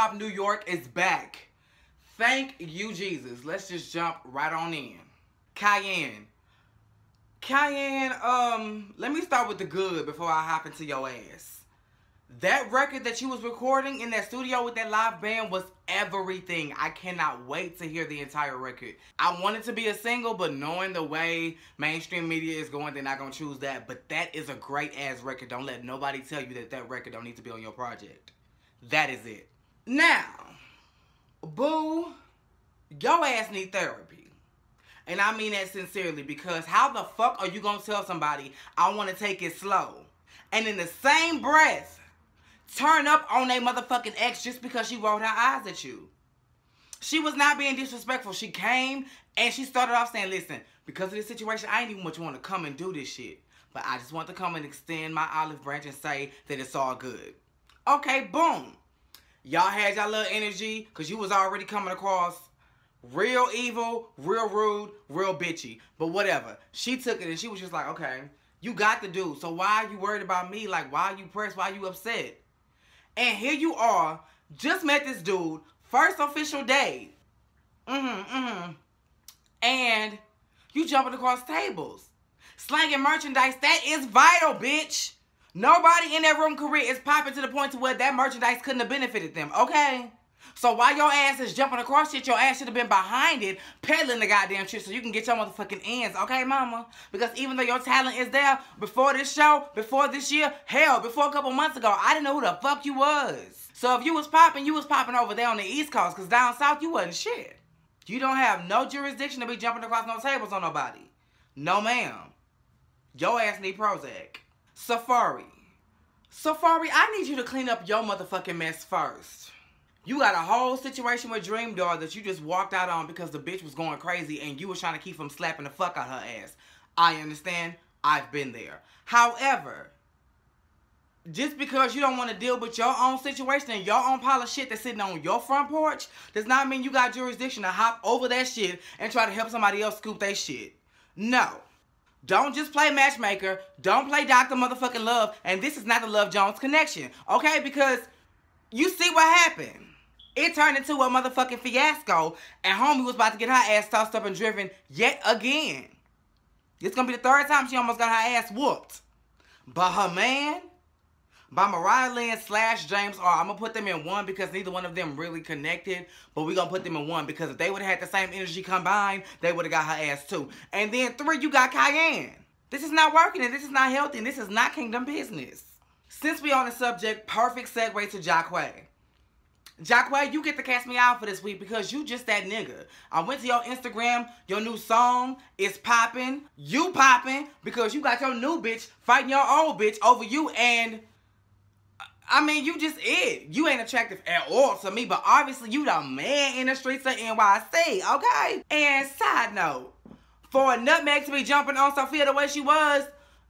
hop New York is back. Thank you, Jesus. Let's just jump right on in. Cayenne. Let me start with the good before I hop into your ass. That record that you was recording in that studio with that live band was everything. I cannot wait to hear the entire record. I want it to be a single, but knowing the way mainstream media is going, they're not going to choose that. But that is a great-ass record. Don't let nobody tell you that that record don't need to be on your project. That is it. Now, boo, your ass need therapy. And I mean that sincerely, because how the fuck are you going to tell somebody, I want to take it slow? And in the same breath, turn up on their motherfucking ex just because she rolled her eyes at you. She was not being disrespectful. She came and she started off saying, listen, because of this situation, I ain't even want you want to come and do this shit. But I just want to come and extend my olive branch and say that it's all good. Okay, boom. Y'all had y'all little energy because you was already coming across real evil, real rude, real bitchy. But whatever. She took it and she was just like, okay, you got the dude. So why are you worried about me? Like, why are you pressed? Why are you upset? And here you are, just met this dude, first official date. And you jumping across tables. Slanging merchandise, that is vital, bitch. Nobody in that room career is popping to the point to where that merchandise couldn't have benefited them, okay? So while your ass is jumping across shit, your ass should have been behind it, peddling the goddamn shit so you can get your motherfucking ends, okay, mama? Because even though your talent is there, before this show, before this year, hell, before a couple months ago, I didn't know who the fuck you was. So if you was popping over there on the East Coast, because down south, you wasn't shit. You don't have no jurisdiction to be jumping across no tables on nobody. No, ma'am. Your ass need Prozac. Safari, I need you to clean up your motherfucking mess first. You got a whole situation with Dream Doll that you just walked out on because the bitch was going crazy and you was trying to keep from slapping the fuck out her ass. I understand. I've been there. However, just because you don't want to deal with your own situation and your own pile of shit that's sitting on your front porch does not mean you got jurisdiction to hop over that shit and try to help somebody else scoop their shit. No. Don't just play matchmaker. Don't play Dr. Motherfucking Love. And this is not the Love Jones connection. Okay? Because you see what happened. It turned into a motherfucking fiasco, and homie was about to get her ass tossed up and driven yet again. It's gonna be the third time she almost got her ass whooped. But her man, by Mariah Lynn / James R. I'm gonna put them in one because neither one of them really connected, but we gonna put them in one because if they would have had the same energy combined, they would have got her ass too. And then 3, you got Cayenne. This is not working and this is not healthy and this is not kingdom business. Since we on the subject, perfect segue to Jacquay. Jacquay, you get to cast me out for this week because you just that nigga. I went to your Instagram, your new song is popping. You popping because you got your new bitch fighting your old bitch over you, and I mean, you just it. You ain't attractive at all to me, but obviously you the man in the streets of NYC, okay? And side note, for a nutmeg to be jumping on Sophia the way she was,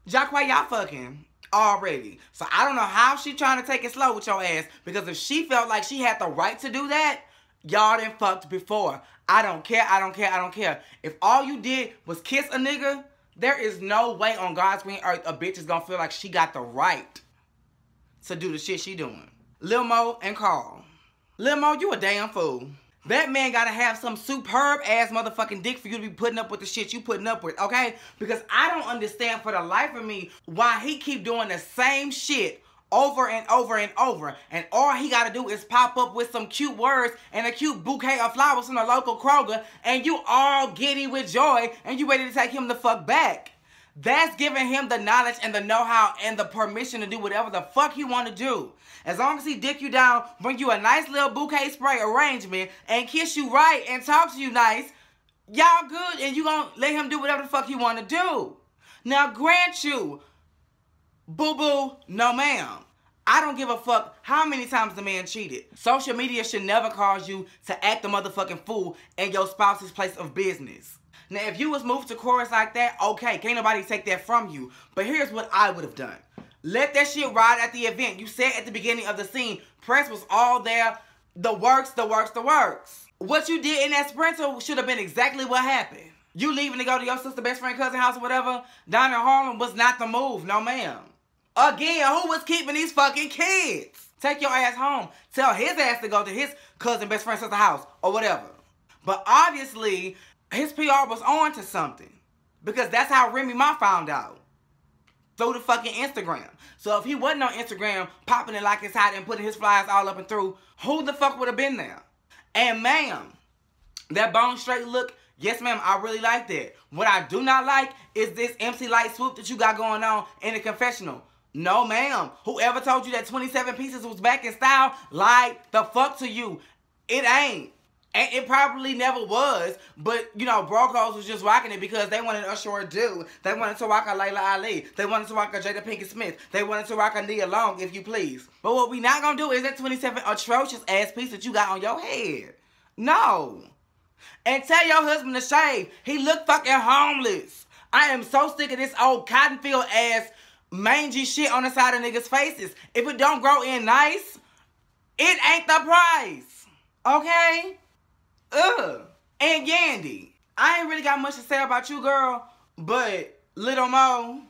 Jacquay, y'all fucking already. So I don't know how she trying to take it slow with your ass, because if she felt like she had the right to do that, y'all done fucked before. I don't care, I don't care, I don't care. If all you did was kiss a nigga, there is no way on God's green earth a bitch is gonna feel like she got the right to do the shit she doing. Lil Mo and Carl. Lil Mo, you a damn fool. That man gotta have some superb ass motherfucking dick for you to be putting up with the shit you putting up with, okay? Because I don't understand for the life of me why he keep doing the same shit over and over and over. And all he gotta do is pop up with some cute words and a cute bouquet of flowers from the local Kroger, and you all giddy with joy and you ready to take him the fuck back. That's giving him the knowledge and the know-how and the permission to do whatever the fuck he want to do. As long as he dick you down, bring you a nice little bouquet spray arrangement, and kiss you right and talk to you nice, y'all good, and you gonna let him do whatever the fuck he want to do. Now, grant you, boo-boo, no ma'am. I don't give a fuck how many times the man cheated. Social media should never cause you to act the motherfucking fool in your spouse's place of business. Now, if you was moved to chorus like that, okay, can't nobody take that from you. But here's what I would have done. Let that shit ride at the event. You said at the beginning of the scene, press was all there. The works, the works, the works. What you did in that Sprinter should have been exactly what happened. You leaving to go to your sister, best friend, cousin house or whatever down in Harlem was not the move. No, ma'am. Again, who was keeping these fucking kids? Take your ass home. Tell his ass to go to his cousin, best friend, sister house, or whatever. But obviously, his PR was on to something. Because that's how Remy Ma found out. Through the fucking Instagram. So if he wasn't on Instagram, popping it like it's hot and putting his flyers all up and through, who the fuck would have been there? And ma'am, that bone straight look, yes ma'am, I really like that. What I do not like is this MC Light swoop that you got going on in the confessional. No ma'am. Whoever told you that 27 pieces was back in style lied the fuck to you. It ain't. And it probably never was, but, you know, Brocos was just rocking it because they wanted a short dude. They wanted to rock a Layla Ali. They wanted to rock a Jada Pinkett Smith. They wanted to rock a Nia Long, if you please. But what we not gonna do is that 27 atrocious ass piece that you got on your head. No. And tell your husband to shave. He look fucking homeless. I am so sick of this old cotton field ass mangy shit on the side of niggas' faces. If it don't grow in nice, it ain't the price. Okay? Ugh. And Yandy, I ain't really got much to say about you, girl, but Little Mo,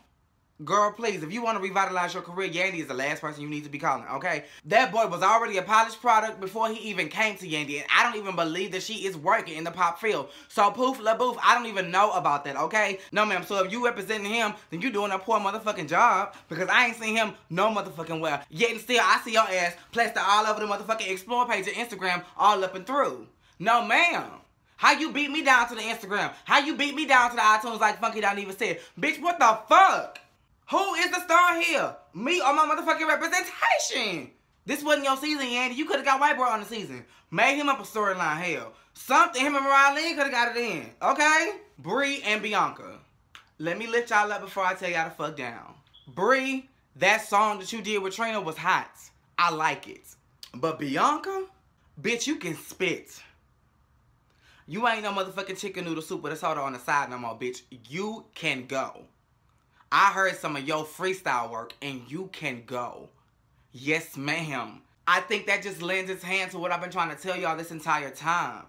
girl, please, if you want to revitalize your career, Yandy is the last person you need to be calling, okay? That boy was already a polished product before he even came to Yandy, and I don't even believe that she is working in the pop field. So poof la boof, I don't even know about that, okay? No, ma'am, so if you representing him, then you doing a poor motherfucking job, because I ain't seen him no motherfucking well. Yet and still, I see your ass plastered all over the motherfucking Explore page of Instagram, all up and through. No, ma'am. How you beat me down to the Instagram? How you beat me down to the iTunes like Funky Down even said? Bitch, what the fuck? Who is the star here? Me or my motherfucking representation? This wasn't your season, Yandy. You could have got White Boy on the season. Made him up a storyline, hell. Something him and Mariah Lynn could have got it in. Okay? Bree and Bianca. Let me lift y'all up before I tell y'all to fuck down. Bree, that song that you did with Trina was hot. I like it. But Bianca? Bitch, you can spit. You ain't no motherfucking chicken noodle soup with a soda on the side no more, bitch. You can go. I heard some of your freestyle work, and you can go. Yes, ma'am. I think that just lends its hand to what I've been trying to tell y'all this entire time.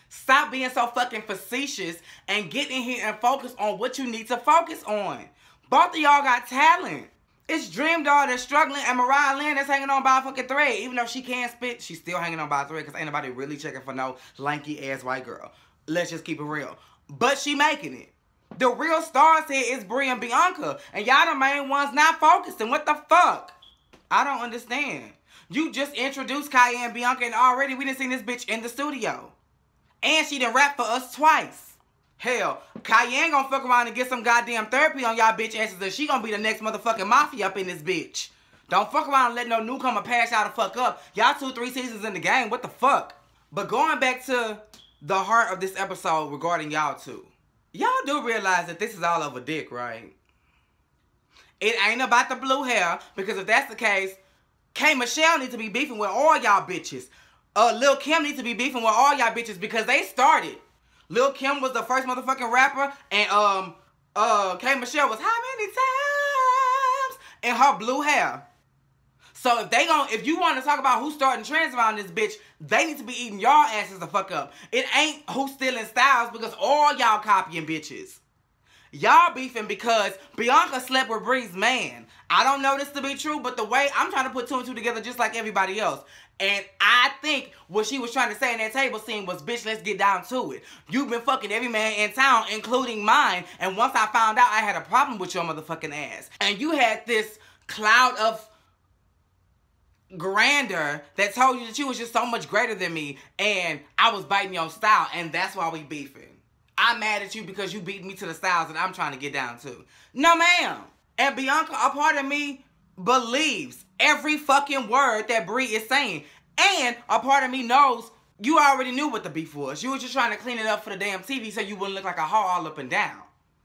Stop being so fucking facetious and get in here and focus on what you need to focus on. Both of y'all got talent. It's Dream Doll that's struggling and Mariah Lynn that's hanging on by a fucking thread. Even though she can't spit, she's still hanging on by a thread because ain't nobody really checking for no lanky ass white girl. Let's just keep it real. But she making it. The real stars here is Brie and Bianca. And y'all the main ones not focusing. What the fuck? I don't understand. You just introduced Kaya and Bianca and already we done seen this bitch in the studio. And she done rap for us twice. Hell, Cayenne gonna fuck around and get some goddamn therapy on y'all bitch asses and she gonna be the next motherfucking mafia up in this bitch. Don't fuck around and let no newcomer pass y'all the fuck up. Y'all 2-3 seasons in the game, what the fuck? But going back to the heart of this episode regarding y'all two. Y'all do realize that this is all over dick, right? It ain't about the blue hair, because if that's the case, K. Michelle needs to be beefing with all y'all bitches. Lil' Kim needs to be beefing with all y'all bitches because they started. Lil' Kim was the first motherfucking rapper, and K. Michelle was how many times in her blue hair. So if you want to talk about who's starting trends around this bitch, they need to be eating y'all asses the fuck up. It ain't who's stealing styles because all y'all copying bitches. Y'all beefing because Bianca slept with Bree's man. I don't know this to be true, but the way I'm trying to put two and two together just like everybody else. And I think what she was trying to say in that table scene was, bitch, let's get down to it. You've been fucking every man in town, including mine. And once I found out I had a problem with your motherfucking ass. And you had this cloud of grandeur that told you that you was just so much greater than me. And I was biting your style. And that's why we beefing. I'm mad at you because you beat me to the styles that I'm trying to get down to. No, ma'am. And Bianca, a part of me believes every fucking word that Brie is saying. And a part of me knows you already knew what the beef was. You were just trying to clean it up for the damn TV so you wouldn't look like a hoe all up and down.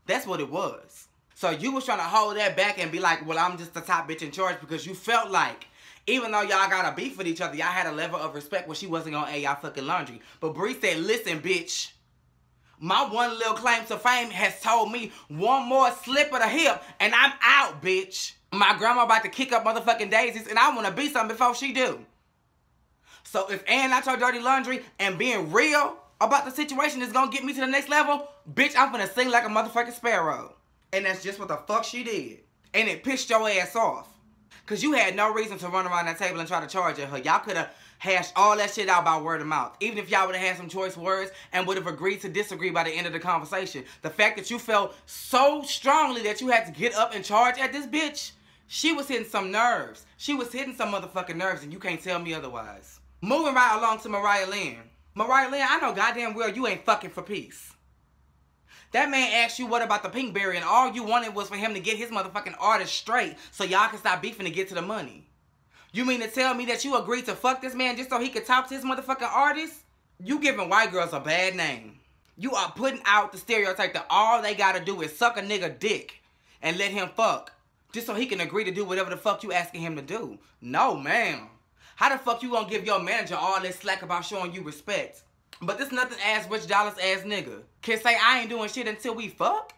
That's what it was. So you was trying to hold that back and be like, well, I'm just the top bitch in charge because you felt like, even though y'all got a beef with each other, y'all had a level of respect where she wasn't gonna air y'all fucking laundry. But Brie said, listen, bitch. My one little claim to fame has told me one more slip of the hip and I'm out, bitch. My grandma about to kick up motherfucking daisies and I want to be something before she do. So if airing out your dirty laundry and being real about the situation is going to get me to the next level, bitch, I'm finna sing like a motherfucking sparrow. And that's just what the fuck she did. And it pissed your ass off. Because you had no reason to run around that table and try to charge at her. Y'all could have hashed all that shit out by word of mouth. Even if y'all would have had some choice words and would have agreed to disagree by the end of the conversation. The fact that you felt so strongly that you had to get up and charge at this bitch, she was hitting some nerves. She was hitting some motherfucking nerves, and you can't tell me otherwise. Moving right along to Mariah Lynn. Mariah Lynn, I know goddamn well you ain't fucking for peace. That man asked you what about the Pinkberry, and all you wanted was for him to get his motherfucking artist straight so y'all can stop beefing to get to the money. You mean to tell me that you agreed to fuck this man just so he could talk to his motherfucking artist? You giving white girls a bad name. You are putting out the stereotype that all they gotta do is suck a nigga dick and let him fuck just so he can agree to do whatever the fuck you asking him to do. No, ma'am. How the fuck you gonna give your manager all this slack about showing you respect? But this nothing ass Rich Dollars ass nigga can say I ain't doing shit until we fuck?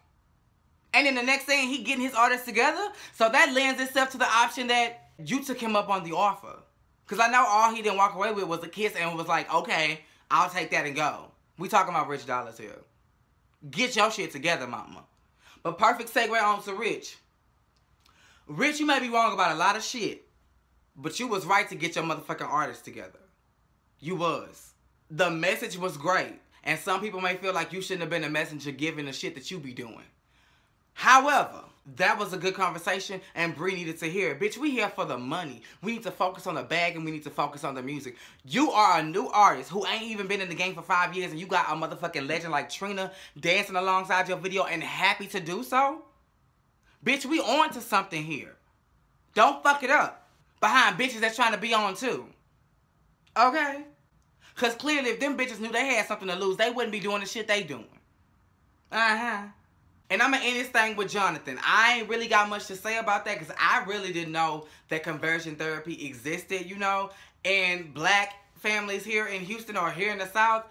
And then the next thing he getting his artists together? So that lends itself to the option that you took him up on the offer. Because I know all he didn't walk away with was a kiss and was like, okay, I'll take that and go. We talking about Rich Dollars here. Get your shit together, mama. But perfect segue on to Rich. Rich, you may be wrong about a lot of shit, but you was right to get your motherfucking artists together. You was. The message was great. And some people may feel like you shouldn't have been a messenger given the shit that you be doing. However, that was a good conversation and Bree needed to hear it. Bitch, we here for the money. We need to focus on the bag and we need to focus on the music. You are a new artist who ain't even been in the game for 5 years and you got a motherfucking legend like Trina dancing alongside your video and happy to do so? Bitch, we on to something here. Don't fuck it up behind bitches that's trying to be on too. Okay? Because clearly if them bitches knew they had something to lose, they wouldn't be doing the shit they doing. Uh-huh. And I'm going to end this thing with Jonathan. I ain't really got much to say about that because I really didn't know that conversion therapy existed, you know. And black families here in Houston or here in the South,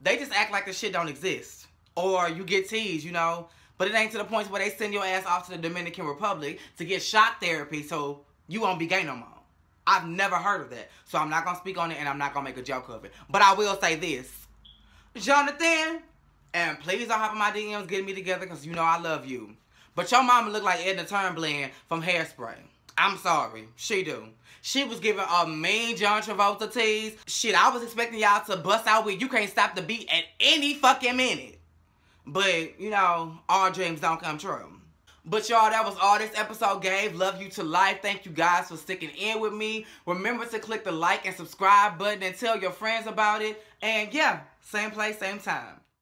they just act like the shit don't exist. Or you get teased, you know. But it ain't to the point where they send your ass off to the Dominican Republic to get shock therapy so you won't be gay no more. I've never heard of that. So I'm not going to speak on it and I'm not going to make a joke of it. But I will say this. Jonathan, and please don't hop in my DMs getting me together because you know I love you. But your mama look like Edna Turnblend from Hairspray. I'm sorry. She do. She was giving a mean John Travolta tease. Shit, I was expecting y'all to bust out with You Can't Stop the Beat at any fucking minute. But, you know, all dreams don't come true. But y'all, that was all this episode gave. Love you to life. Thank you guys for sticking in with me. Remember to click the like and subscribe button and tell your friends about it. And yeah, same place, same time.